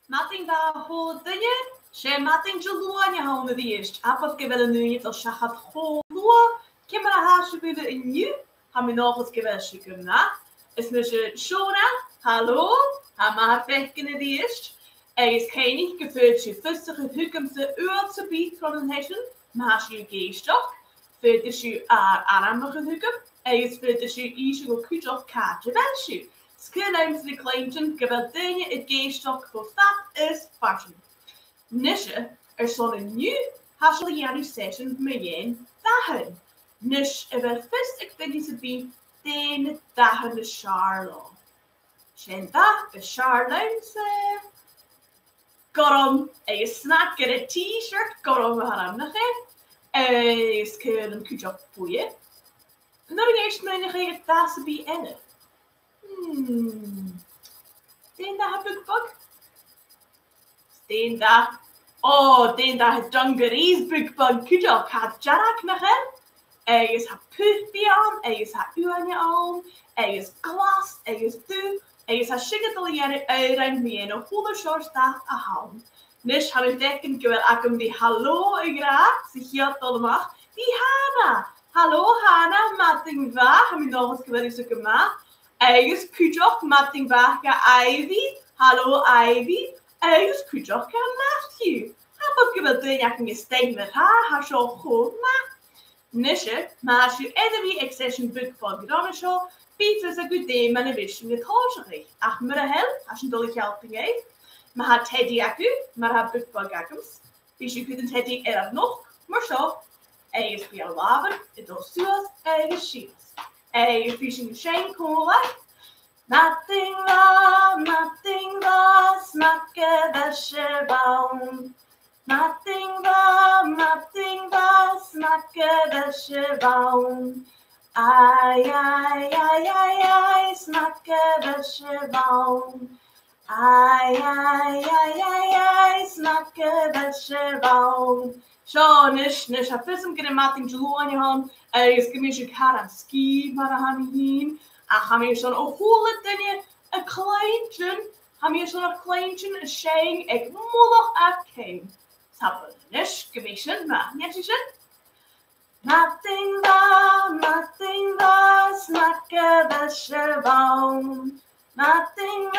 Matting da ho dinge, sé matting geloan je hou de eerst. Apot gewelle nu niet als gaat ho loa, kimmer haasje bude in nu, ha mi nog het gewelsje kumna. Is nu ze shona, hallo, ha maar vekken de eerst. Is geen gevoeld je fustige hukumse uurtse bied van een hessen, maar je geestok. Voelt is je aanamige hukum, is voelt is je isje go kuut of kaartje welsje. Skillijms de kleintje, geweld dingen het geestok voor dat is fashion. Nisje, zo'n nu hassel Janu session met dagen. Nish, wel vast ik denk ze bij den dagen de Charlo. Shen dag de Charlo's Gorom, snack get a t-shirt, gorom we gaan nog is kunnen kujok boeien. Nou eerst mijn ge dat ze bij enne. Den daar heb ik bak. Den daar. Oh, den daar het dungarees bukbug kujok had jarak nog is haar puffy aan, is haar uurtje aan, is glas, is du, is haar schikketeljere uren mee in een goede shortdag aan. Dus gaan we denken, gewel akum die hallo graag, zich hier allemaal, die Hanna. Hallo Hanna, matting waar, hebben we nog eens geweldig zo gemaakt. Is kujok, matting waar, ga Ivy, hallo Ivy, is kujok, ga Matthew. Heb ik gewel doen, ja, kan je steken met haar zo goed maken. Nisje, maar als je edderwie accession boek van gedaan zo, pizza is een goed ding, maar een beetje met hoorserig. Ach, maar een hel, als je een dolle helping heeft. Maar had Teddy accu, maar had boek van gakkums. Dus je kunt Teddy er nog, maar zo. Is via laven, het is zoals, is shields. Is fishing shame cola. Nothing was, makke wäsche baum. Nothing was, makke wäsche baum. Ai, smakke wäsche baum. Ai, smakke wäsche baum. Zo, nish, ha fissem gede matting geloan je han. Is gemisje karan ski, maar han heen. Ach, ham hier zo'n ohole dinge, een kleintje. Ham hier zo'n kleintje, een shang, ik mollig afkeen. Tappen, nish, gemisje, maar netjes. Nothing was, makke wäsche baum. Nothing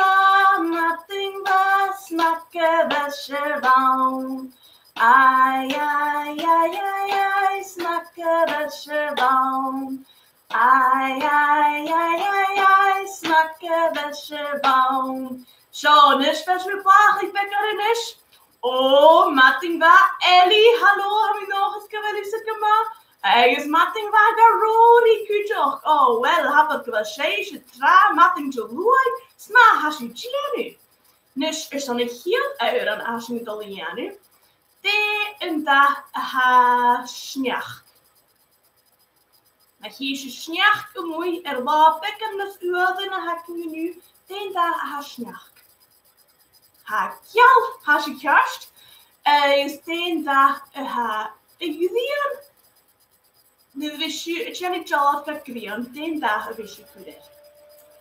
was, makke wäsche baum. Ai, smakke wäsche baum. Ai, smakke wäsche baum. Zo, nish, wäsche baum, ik ben er nish. Oh, matting wa, Ellie, hallo, heb je nog eens geweldig gemaakt? Is matting wa garori kujok. Oh, well, heb ik wel sheisje tra, matting gelooi, sma hashi janu. Nish, dan een heel uur aan hashi dolianu. De een dag ha snjach. Maar hier is je snjach gemoei, wa bekken dus uur, dan heb je nu de dag ha snjach. Ha kjal, ha she kerst. Is de dag ha julian. Nu wist je, het niet jalad kan kwijt, de dag wist je kuder.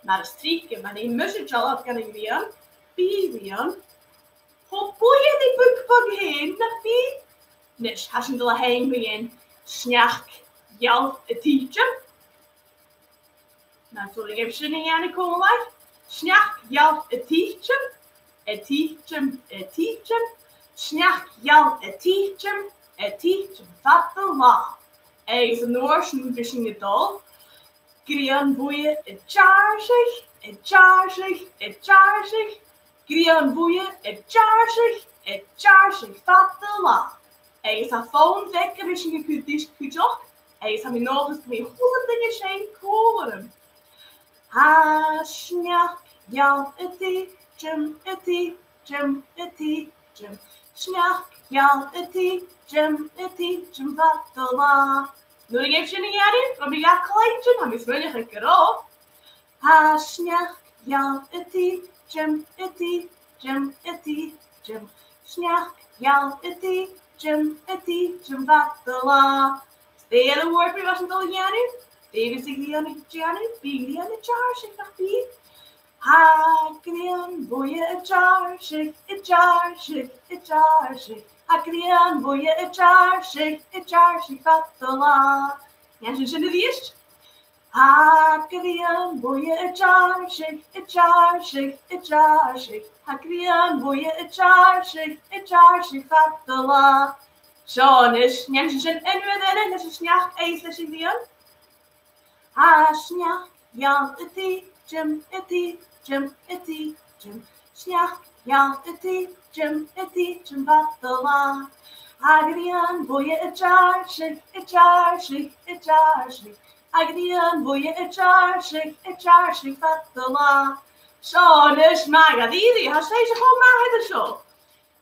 Maar de strieken, maar die musse jalad kan ik kwijt, bijan. Hoe boeien die boek heen, dat wie? Nish, als je er heen begin, snjach, jal, het teacher. Nou, zal ik even zin in aan komen, maar. Snjach, jal, het teacher. Het teacher. Snjach, jal, het teacher. Wat de law. Is een Noorse nutrition gedal. Grian boeien, het chargig. Grian boeien, het chargig, wat de law. Is een phone wekken, wist je kujok. Is aan nog eens twee goede dingen zijn koren. Ha, snjach, jal, het teacher. Snjach, jal, het teacher, wat de law. Doe ik even in jaren? Want ik ga kleintje, maar ik wil je geen keer. Ha, snjach, jal, het teacher. Snjach, jal, het teacher, wat de law. Stelen woord weer was het al jaren? David zich die aan de jaren, big die aan de charge, ik dacht die. Hagrian boeie a jar shake. Hagrian boeie a jar shake fatala. Mensen zullen die eerst. Hagrian boeie a jar shake. Hagrian boeie a jar shake fatala. Zo, dus mensen zullen en we dan is snach eens les in die. Ha snach ja eti jim. Snach ja eti jim batala. Hagrian boeie a jar shake. Hagrian boeie a jar shake batala. Zo, dus maga die has deze gewoon maar het zo.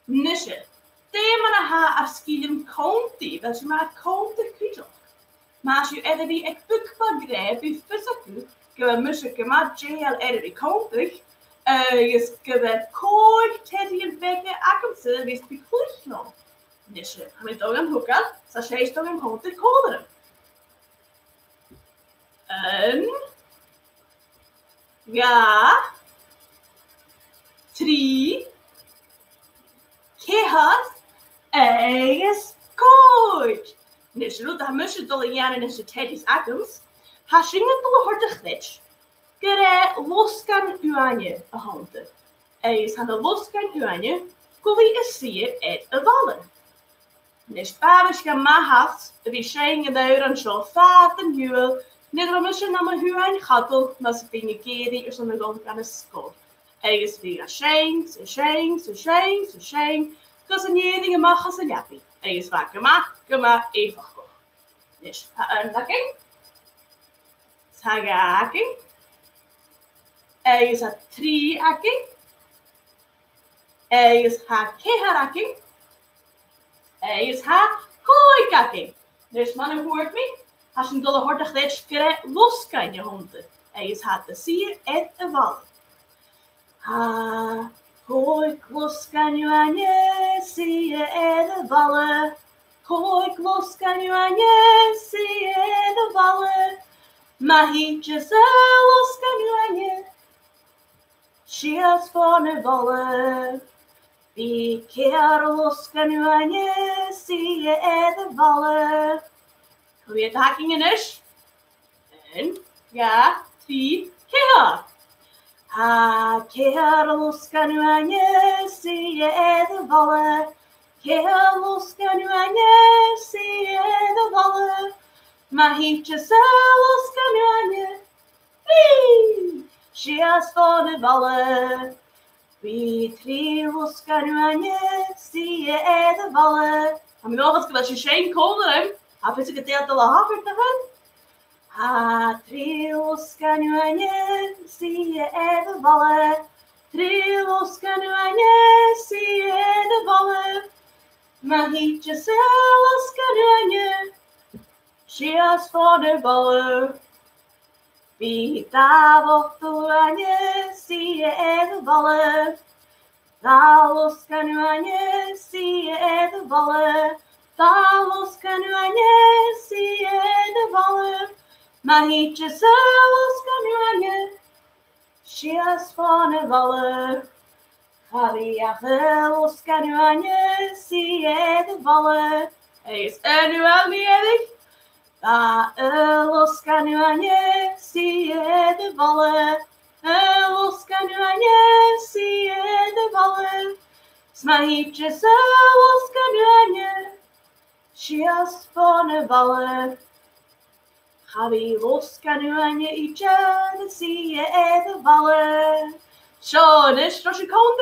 Nisje. Thema ha afskilim county, dat is maar county kujo. Maar als je er die ik begrijp, je fysiek, je moet je maar jail er die county, je skebe kooi teddy en beke akamse, wees beklicht nog. Dus je met ogen hoeken, zo zij toch een county kolderen. Ja, 3 keer. Is goed. Dus dat moet je toch jaren in de tijdens akels. Als je niet door hartig glitch, kun los kan u aan je handen. Is aan de los kan u aan je, kun je zien het vallen. Dus babies gaan maar haft, wie schenken daar en zo vaat en huwel. Niet om je naar mijn huwel en gattel, maar ze vinden keren is om de grond aan de school. Is weer schenk. Dus een enige mag als een jappie. En je zwaar gemaakt, even goed. Dus een lakking. Hagakking. En je zat 3 hakking. En je zat keharakking. En je zat kooikakking. Dus mannen hoort me. Als je een dolle hortig leed, krijg los kan je honden. En je zat de sier en de wal. Ha. Kooi los kan je aan je, zie je in de ballen. Kooi los kan je aan je, zie je in de ballen. Mahietjes los kan je aan je, schiels voor de ballen. Wie keer los kan je aan je, zie je in de ballen. Hoe je het hakingen is? En ja, 2 keer. Ha, kerels kan u aan je, zie je de ballen. Kerels kan u aan je, zie je de ballen. Maar hietjes los kan u aan je, wee, schiels voor de ballen. Wie trios kan u aan je, zie je de ballen. Gaan we nog eens, als je geen kolder, heb je het gedeelte lager te gaan? Ha, trios kan u aan je, zie je de ballen. Trios kan u aan je, zie je de ballen. Maar niet jezelf kan u aan je, schiels voor de ballen. Wie daar wordt u aan je, zie je de ballen. Dalos kan u aan je, zie je de ballen. Dalos kan u aan je, zie je de ballen. Maar niet jezelf kan u aan je, schiels van de ballen. Los kan u aan je, zie je de ballen. Is er nu al niet erg? Los kan u aan je, zie je de ballen. Los kan u aan je, zie je de ballen. Maar niet jezelf kan u aan je, schiels van de ballen. Los kan u aan je ietsje, dan zie je de ballen. Zo, dus als je komt,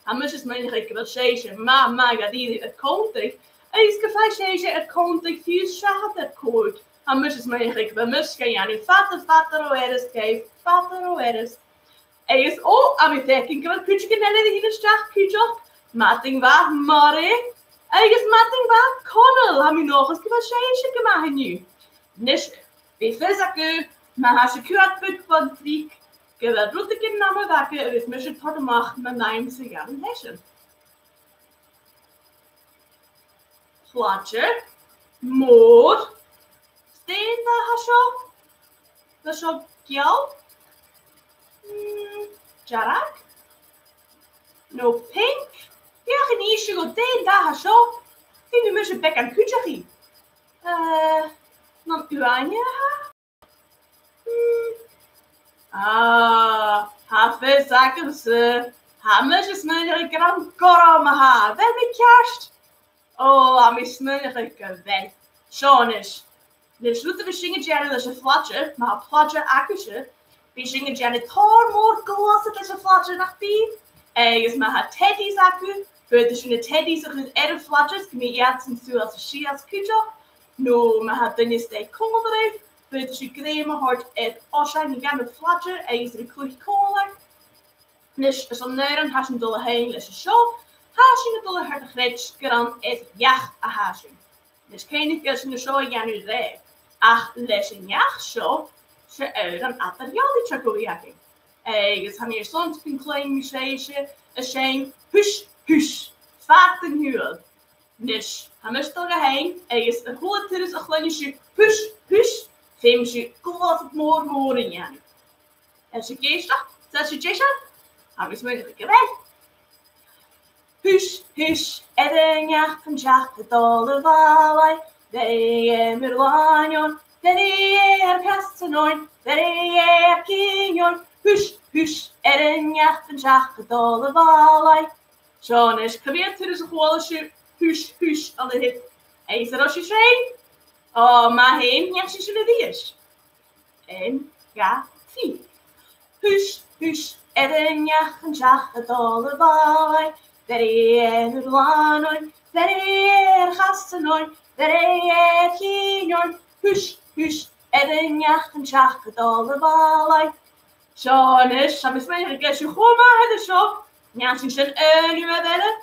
dan moet je het eigenlijk wel zeggen, maar dat het komt. En je kan zeggen, het komt, veel schade kort. Dan moet je het eigenlijk wel misschien, ja, nu vader, hoe is het, vader, hoe is het. En je is ook aan het denken, wat kun je in de stad, kutje, matting waar, Marie. En je is matting waar, Connell, heb je nog eens wat zeggen gemaakt nu. Dus, wie fysiek, maar als je kunt buiten vlieg, kun je dat route in namen wakken, en het moet je tot de macht met naam te gaan lezen. Plaatje, moor, steen daar zo, dat is op jou. Jarak? No pink? Ja, geen isje go deen daar zo. Vind je misschien bek aan kutjagi? Dan uanje ha? Hafe zaken ze. Hames is mijn grand koram ha. Wel met kerst. Oh, am is mijn wel. Schonisch. De sluiten we zingen jaren dat ze flatje, maar flatje akkusje. We zingen jaren tormoor glas dat ze flatje nach die. Is maar het teddy's akku. Voor de teddy's ook het flatjes. Kom je jaartsen toe als een schias kujo. No, maar het dan is de koolderif. Voor de creme hart het osha niet gaan met flatje. Is de klucht koolder. Dus als een neuren has een dolle heen, les een show. Haas je een dolle harte grets, kan het jacht a haasje. Dus ken ik als een show ja nu reed. Ach, les een jacht zo. Ze euren at er jou die chakoliaki. Dus gaan hier soms een klein museetje. Een zijn hush. Vaten huur. Dus gaan we stil heen. Is een goede tijdens een klein hush. Vim je klopt het moor in ja. En ze geeft dat ze Jason. Gaan we smeuïgelijk weg. Hush, en jacht van jacht de dolle wallei. De merwanion, de kastenoin, de kinjon. Hush, en jacht van jacht de dolle wallei. Zo'n is geweerd tijdens een gewolsje. Hush, alle hit. Eens er als je zei. Oh, maar heen, ja, ze zullen die is. En ja, zie. Hush, en jacht van jacht de dolle wallei. De merwanion, de kastenoin, de kinjon. Hush, en jacht van jacht de dolle wallei. Zo'n is, samen met mij, ik je gewoon maar het zo. Ja, ze zijn nu willen.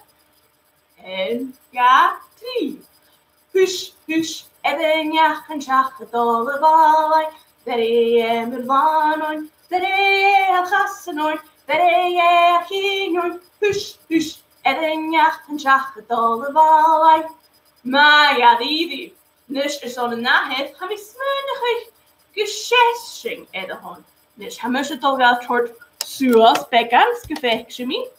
En ja, 3. Hush, en jacht van jacht de dolle wallei. De merwanion, de kastenoin, de kinjon. Hush, en jacht van jacht de dolle wallei. Maar ja, die. Dus is zo'n nahet, gaan we smeuïgelijk geschätzing in de hand. Dus hij moest het al wel soort zoals bekend gevechtje mee.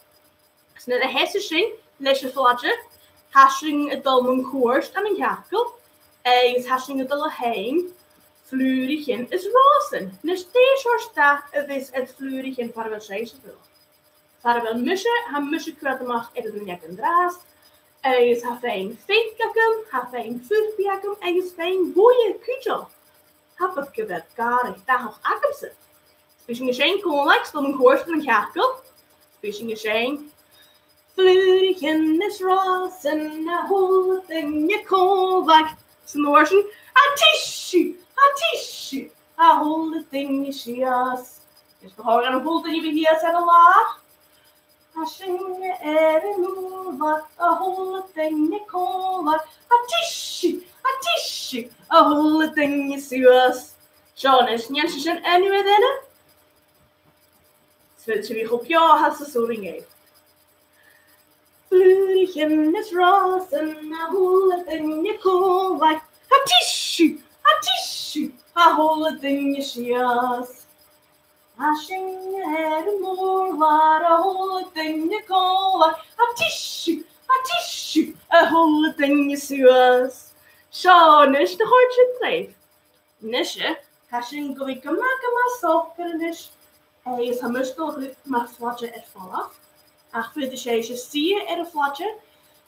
Dus naar de hessing, lesje flatje, hashing het al mijn koers en mijn jakel. En hashing het al heen, vlurigjen is rozen. Dus deze soort staat, het is het vlurigjen waar we zeggen wil. Waar we mussen, hij mussen kwijt mag in de jak en draas. Is hij fijn feitjakken, hij fijn vurpjakken en is fijn boeien kutje. Heb het gewet garig, daar nog akkumse. Spijsing zijn konlijks dan een koers van een jakel. Spijsing zijn vlurigjen is rozen, a hol in je konlijk. Snorsen, a tissue, a hol in je sjas. Dus we horen een hol in je hier zijn al laag. A zingen in wat, a hol in je konlijk. A tissue, a hol in je sjas. Zo, is niet zijn en nu weer Zet je weer op jou, had ze zo ringen. Vlurigjen is rozen, a hol in je konlijk. A tissue, a hol in je sjas. A zingen in waar, a hol in je konlijk. A tissue, a hol in je sjas. Zo, is de goedje dreef. Nisje, hashing go ik maken maar sokken is. Is hij mustel maar flatje er vanaf. Ach, voor de scheesje zie je er een flatje.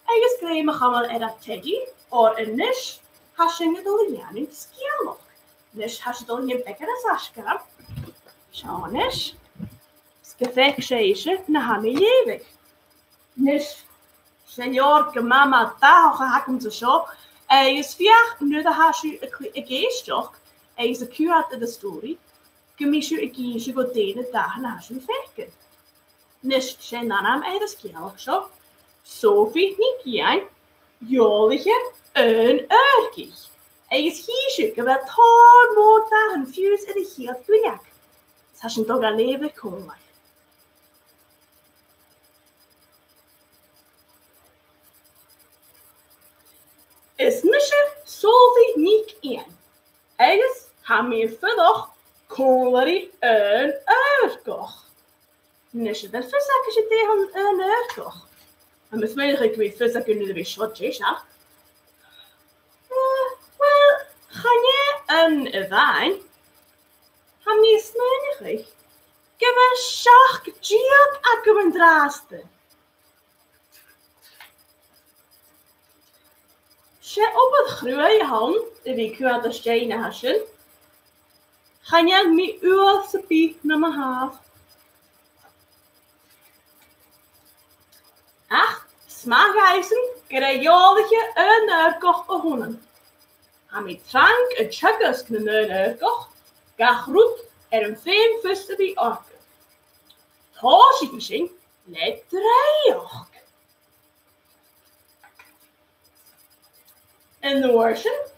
En je screamen gaan we er dat teddy. Or een nish, hashing het al in je skialok. Nish hash het al in je bekken als aschkram. Zo, nish. Skefek scheesje, na ham je ewig. Nish, senior, mama, daar ga hem zo. Is vier, nu de hasje een geestjoch. Is de kuur uit de story. Gemisje een kiesje voor deze dagen naast je verken. Dus zijn dan aan mij de skiel zo. Sophie niet jij. Jolige een uurtje. Is kiesje geweld hard moord dagen vuurs in de heel kwijak. Het has een toch al leven komen. Is misje Sophie niet in. Ergens gaan we vandaag kolerie een uitkocht. Nisje, dat verzakken je tegen een toch? En met mij ik weet verzakken nu de beschot is, ja? Wel, ga je een wijn? Ham je smerig? Geef een schach gejiat akkum en draaste. Ze op het groeie hand, die kwad de stenen haschen. Ga je met uw sepie naar mijn haaf? Ach, smaakijzen, gerejolige een uurkoch begonnen. Ham je drank een chuggers kunnen een uurkoch, ga groet een veel fusten bij orken. Toosje fishing, let dreig. En de woorden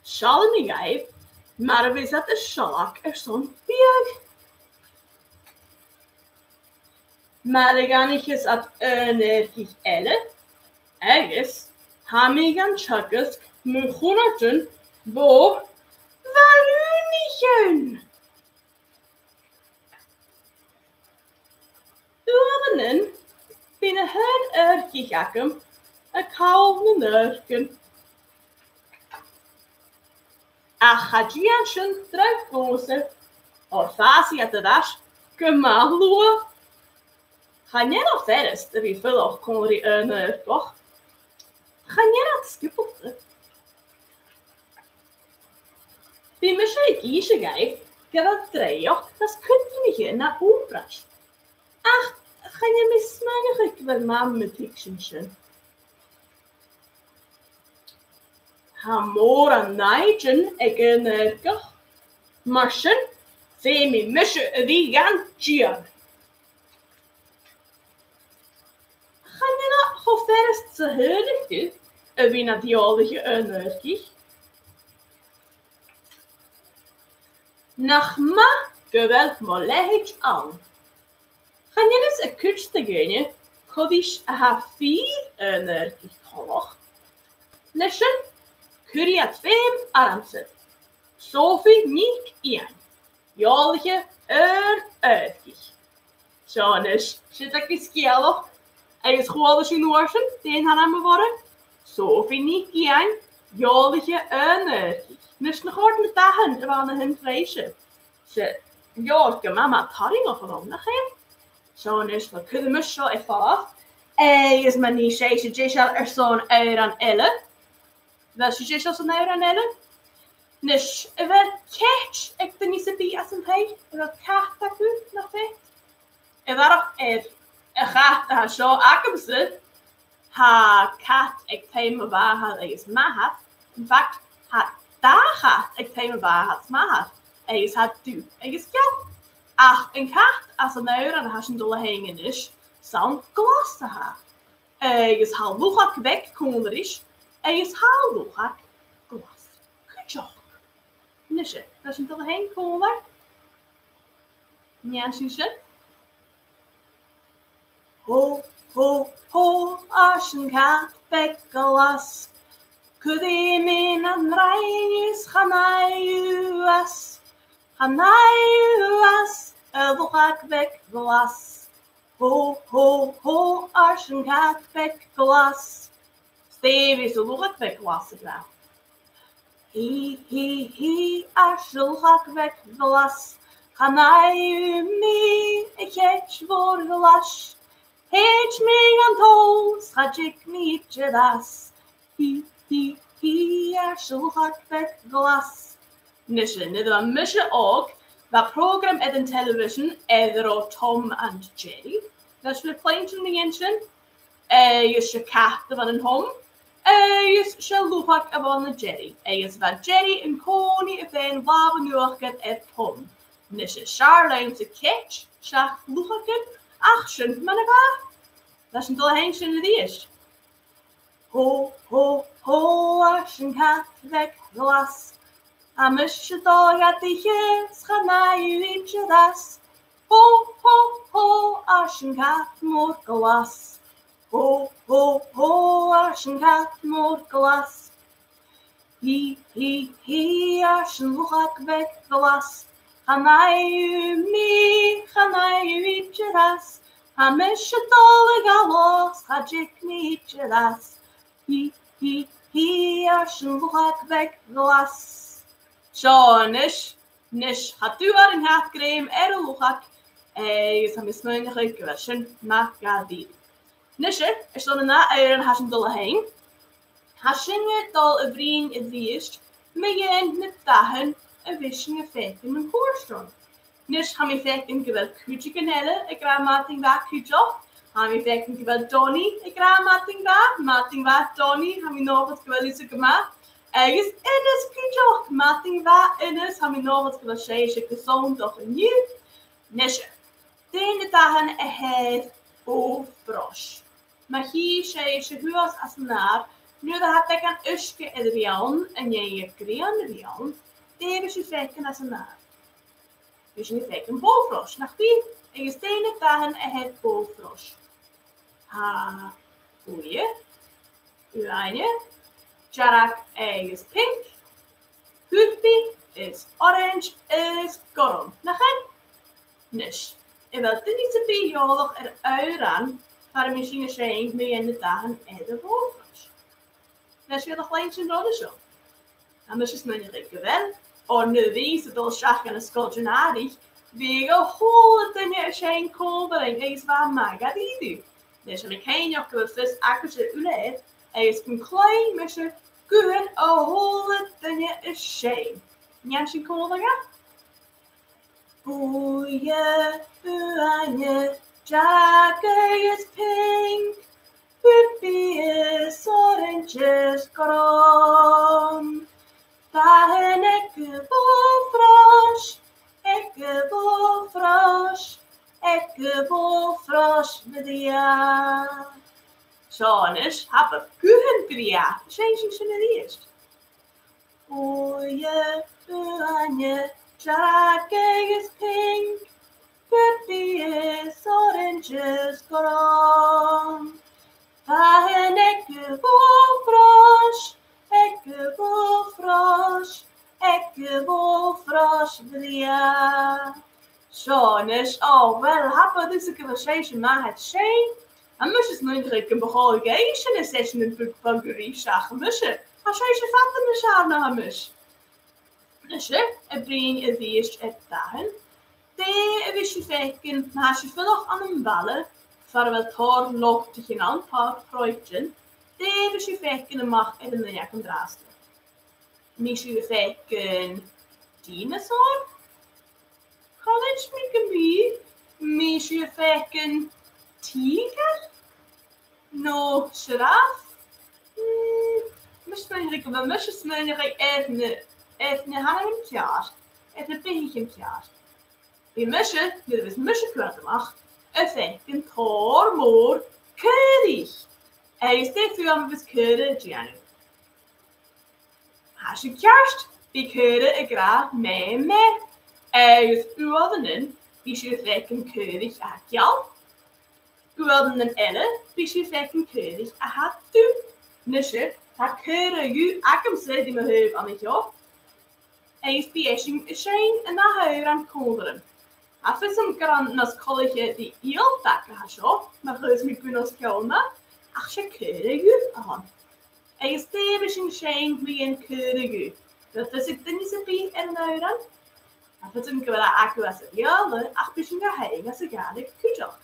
zal niet geven, maar we zetten schalak zo'n bier. Maar ik ga niet eens op energie elle. Ergens gaan we gaan checken met groenten bo walunigen. Doornen binnen hun ergie gakken een koude nurken. Ach, gaat je aan zijn terugkozen, of fasie at de das, gemaalloe. Ga je nog verder, dat je veel of kon die toch? Ga je dat skippelde? Die misschien kiezen geeft, dat dreig, dat kunt je niet naar oepras. Ach, ga je mismanig wel mam met tiksenschen. Hamora naigen ik een koch. Marschen, femi misje die gaan tjian. Ga je nog hoe ver is het heilig is? Wie naar die oude energie? Nach ma geweld molehich aan. Ga je eens een kutste genen? Kodisch ha 4 energie kolog. Lessen? Kuria 2 aramse. Sophie niet in. Jolje uitig. Jonas, zit ik eens kielo. En is gewoon als je noorsen, die gaan we worden. Sophie niet in. Jolje uitig. Dus nog wordt met dagen, er waren hun vleesje. Ze, Jorke, mama, tarry nog gewoon nog een. Jonas, we kunnen me zo even af. Is maar niet zeggen, je zal zo'n uur aan ellen. Dat is juist als een uur aan ellen. Dus, we catch, ik ben niet zo bij als een hei. We kaart dat goed nog weer. En daarop gaat daar zo akkumse. Ha kat, ik thema waar had is mahat. In fact, ha daar gaat, ik thema waar had mahat. Is had du, is ja. Ach, een kaart als een uur aan haar dolle hangen is, zo'n glas te hebben. Is haal luchak weg, koner is. Is haal luchak glas. Kutjok. Nisje, dat is een dolle heen, koner. Ja, Suze. Ho, ho, ho, als een kaart weg glas. Kudim aan rij is ganayuas. Ganayuas, luchak weg glas. Ho, ho, ho, als een kaart weg glas. Steve is de luchak weg glas gedaan. Hi, als een luchak weg glas. Ganayumi, ik het voor glas. Het me aan toos, gaat ik niet je das. Hi, als een luchak weg glas. Nisje, net een misje ook. Dat programma op de televisie is Tom en Jerry. Dat is weer kleintje mensen. Is je kat van een hom. Is je luchak van een Jerry. Is van Jerry en koning van wapenjocht en Tom. Nisje, Charlene de catch. Schach luchaken. Ach, schön, manega. Dat is een dolle heentje die is. Ho, ho, ho, als een kat weg glas. Amusje toch gaat die jes, ga naar je liedje das. Ho, ho, ho, als een kat moet glas. Ho, ho, ho, als een kat moet glas. Hi, als een luchak weg glas. Ga naar je liedje das. Hamish a dol galos, hajik ni jelas. Hi, arshlwag veg glas. So, nish, had u ar een haatgreem, lwchak, is am ismeunig uit gewesen, ma gadi. Nisje, dan na een hasjen dolle heen. Hasjen dol een vriend in viest, me jen met dagen, een wisje feken een koorstron. Nish, ham ik feken geweld kutje kenelle, ik raam mating wa kutje. Ham ik feken geweld Donnie, ik raam mating wa Donnie, ham ik nog wat geweld is gemaakt. Is innes kutje, mating wa innes, ham ik nog wat geweld sheisje gezond toch een nieuw. Nisje, de dagen ahead of brosh. Maar hier zei ze huis als naar, nu dat had ik een usje in de rian en je kreeg de rian, die is je feken als naar. Dus je feken bolfrosh. Nach wie? En je stenen dagen ahead bolfrosh. Ha, goeie. Uanje. Jarak is pink. Hupi is orange is goron. Nachen? Nish. En wel dit niet te be jolig aan. Waar de machine schenkt mee in de dagen en de wolfers. Dat is weer nog eens een rode zo. Dan is het niet wel. Of nu wees het al schach en een skolgenadig. Wie gehoord dingen schenkt kolbering is waar maga die doet. Dus ik geen nog gewust akkurat uleid. Is een klein mesje goed gehoord dingen is schenkt. Jansje kolbering? Goeie, uanje. Jack is pink, Pippi is orange is grom. Dagen ikke bolfrosh bedia. Zones, hebben kuchen bedia. Zijn ze niet eerst? Oje, uanje, Jack is pink. Pippi is orange is grom. Dagen ikke bolfrosh bedia. Zones, oh, wel, hebben dus een conversation maar het zijn. En moest het nu een begonnen een session in de bankerie zagen mussen. Als jij ze vatten de zaal naar mus. Dus een vriend is die eerst het dagen. De wist je feken, maar als je veel aan een ballen, voor wat hoor loopt je aan een paar projecten, de wist je feken en mag in de jak en draasten. Mis je feken dinosaur? College make me. Mis je feken tiger? No giraffe? Misschien ik wel misschien even hangen in het jaar. Even een beetje in het jaar. Die musje, dit is musje kwijt mag. Het feken moor keurig. Hij is dit voor hem keurig, Gianni. Als je kerst, die keurig ik graag mee. Hij is uwelden, die je feken keurig aan jou. Uwelden elle, die je feken keurig aan tu. Nusje, dat keurig u akemse die me heup aan het jou. Hij is beësching zijn en naar huur aan kolderen. Afin som gran nas college die heel takken had zo, maar geus met kunos kelma, ach je keurig aan. Hij is stevig in zijn wie een keurig. Dat is het niet zo veel en luiden. Afin som gran akku as het jale, ach bisschen geheim as het gade kujok.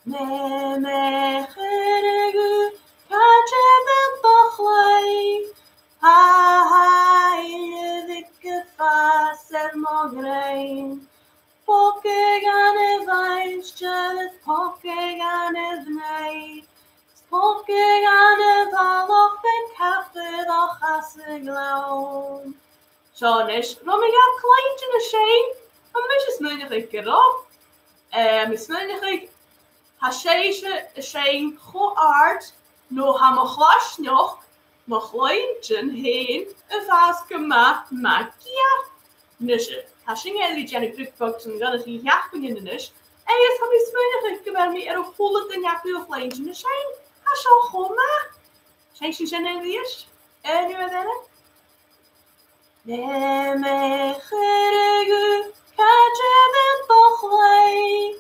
Me keurig, kaje ben bachlei. Hij wikke vast er mogrein. Pokke gane wijntje, pokke gane vnei. Pokke gane valoch en kaffe doch asse glauw. Zo, dus, waarom ik ga kleintje een sheen? Dan mis je sneunig ik erop. Sneunig ik. Ha sheisje een sheen goeaard. No ha me glas nog. Maar kleintje heen een vaas gemaakt makia. Nusje, als je niet liet Jenny terugpakken, dan is hij jacht beginnen dus. En je hebt me smeunig geweld me er 100 en jacht veel kleintje zijn. Als je al gewoon maar. Zijn ze zin in eerst? En nu verder? Nee, me geregu, katje met bochlei.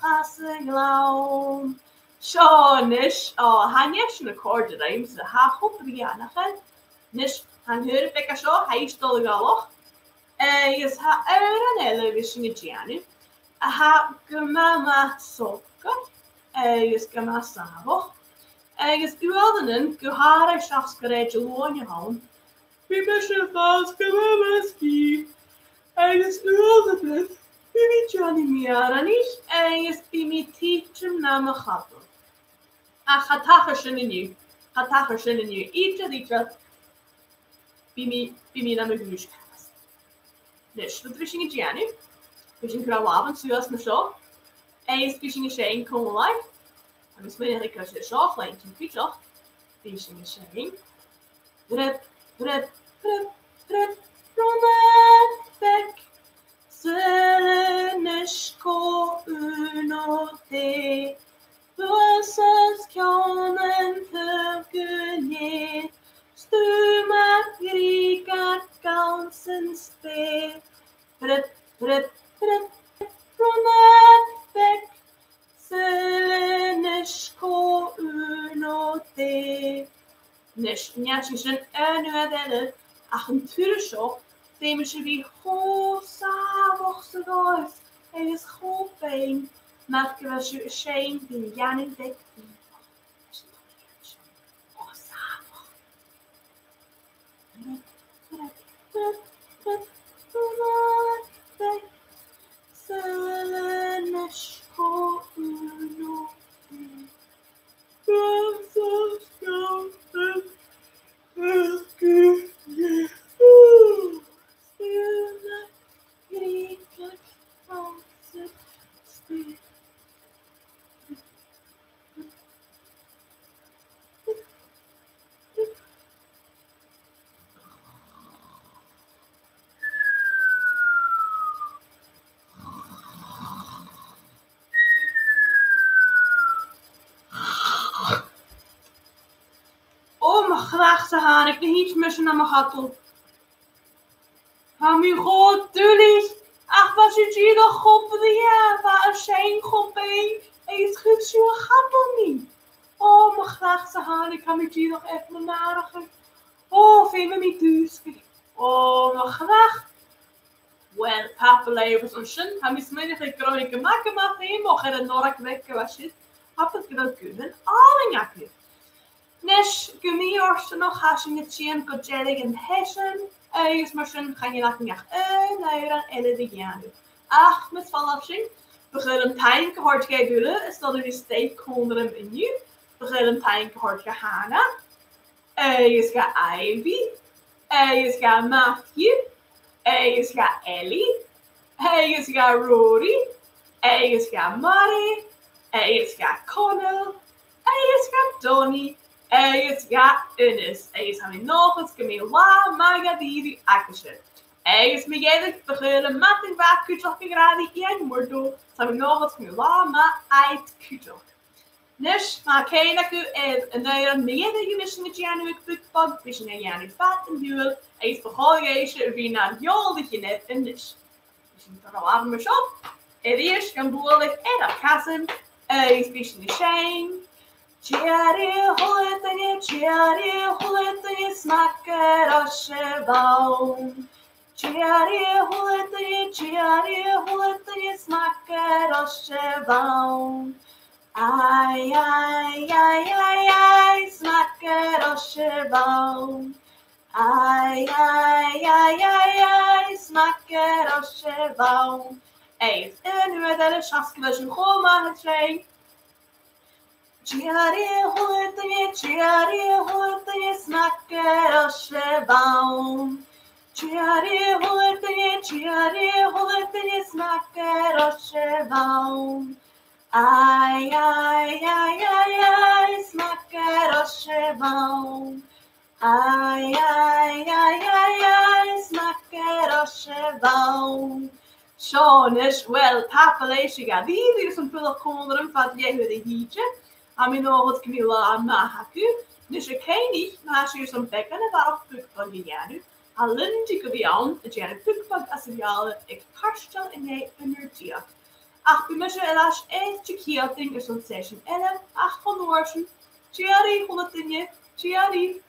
as y glawn. Sio, nis, hanies yn y cord y reim, sy'n hachwp y bianach. Nis, han hyr bec a sio, haes dol y galwch. Ys ha yn ele fysyn y giannu. A ha gyma ma soca. Ys gyma safoch. Ys gweld yn gwhar eich sias gyda'r lôn i hawn. Fi bysio ffas gyma ma sgi. Ys gweld yn beth. Fi mi Johnny mi ar anis. Ys fi mi teachim na ma chadw. A chatach yn y niw. Chatach yn y niw. Idrad. Fi mi na ma gwys cas. Nis, fyd fysyn i giannu. Fysyn gyda wafan sŵas na sio. Ys fysyn i sie'n cwmlau. A mis mynd i'ch gyda sio, chlein ti'n cwydloch. Fysyn i sie'n. Dryd. Roman bec. Sy'n ysgo un o de. Bwysys cion yn thygynnu. Stwma grig ac gawns yn spe. Dryd. Roman bec. Sy'n ysgo un o de. Nes, niat sy'n ynwyd edrych. Ach yn tŵr sio, ddim eisiau fi safoch sydd oes. Eis bein, mae'r gyfer sy'n ysyn fi'n iannu deg fi. Safoch. Sy'n ysgo un o de. Bwysys gawn yn graag te gaan. Ik ben iets missen aan mijn gattel. Ham je goed, dulies. Ach, was je hier nog goppen de ja, waar een zijn goppen. En je schudt zo'n gattel niet. Oh, mijn graag te gaan. Ik kan met hier nog even narigen. Oh, vind me niet thuis. Oh, mijn graag. Wel, papa levert ons zin. Ham je smiddag ik kan niet maken, maar geen mocht er een nork wekken was het. Heb het wel kunnen. Allen Nes, gymí orsa noch hasing y tîn go jelig yn hesyn, eis mar sy'n chan i lacyn iach nair an elid i giannu. Ach, mis falaf sy'n, begir yn tain gyhort gael gwyle, ystod yn ystod cwndr yn ynyw, begir yn tain gyhort gael Hannah, eis gael Ivy, eis gael Matthew, eis gael Ellie, eis gael Rory, eis gael Mari, eis gael Connell, eis gael Donnie, Eis ga Ynys. Eis ham I nog eens gymig la maga diri akashe. Eis mi gedig begele mat in vaak kutjoch gegradi in mordo. Sam I nog eens gymig la ma ait kutjoch. Nis ma kein aku een neer mede gewissen met janu ik bukbag. Vision en janu fat en duel. Eis begolgeisje vina jol dat je net in nis. Vision toch al aan me shop. Eerst kan boelig en kassen. Eis vision de shame. Cherry hulletanje, smakker asje baum. Cherry hulletanje, smakker asje baum. Ai, smakker asje baum. Ai, smakker asje baum. Eet, en nu er is schaskelig een goma het zijn. Cherry hulletanje, smakker asje baum. Cherry hulletanje, smakker asje baum. Ai, smakker asje baum. Ai, smakker asje baum. Sean is wel papa leesje gaat hier is een pull konderen van jij de hietje. Am I nog wat Camilla mahaku. Dus ik ken niet, maar ze is een bekken en daarop puk van die janu. Alleen die gebian, het janu puk van asiale, ik karstel in je energie. ach bu me se elas eintje keelting is an session ellen ach van oorsen. Tjari 100 dinje, tjari.